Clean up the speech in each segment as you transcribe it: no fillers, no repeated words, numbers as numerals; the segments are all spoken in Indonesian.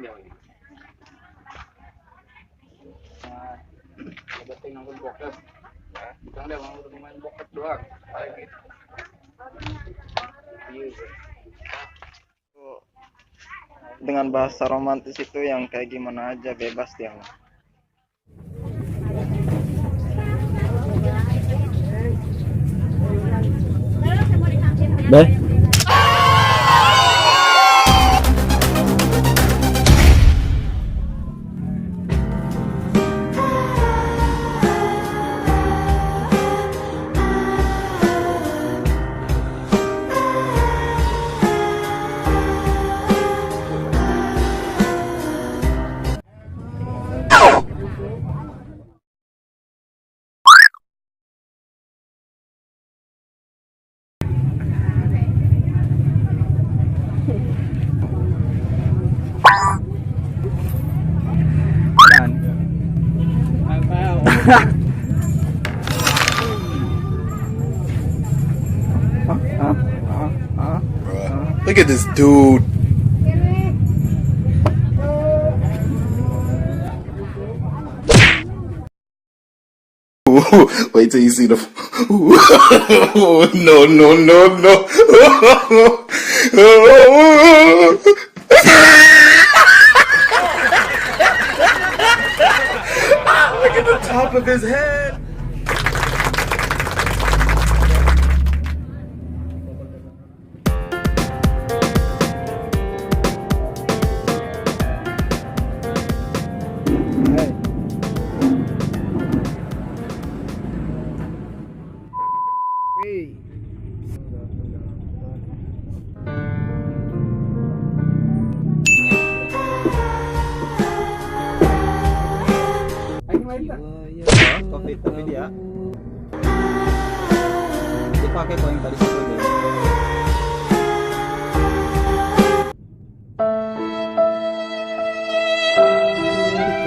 aja gitu. Nah, berarti nonton bokep. Ya, bukan dia mau main bokep doang. Kayak gitu. Iya. Dengan bahasa romantis itu yang kayak gimana aja bebas dia mah. Deh. Look at this dude. Wait till you see the. No, no, no, no. Look at the top of his head. Covid tapi dia dipakai kok yang tadi itu deh.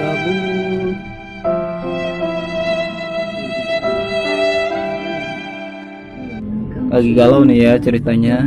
Kabur. Lagi galau nih ya ceritanya.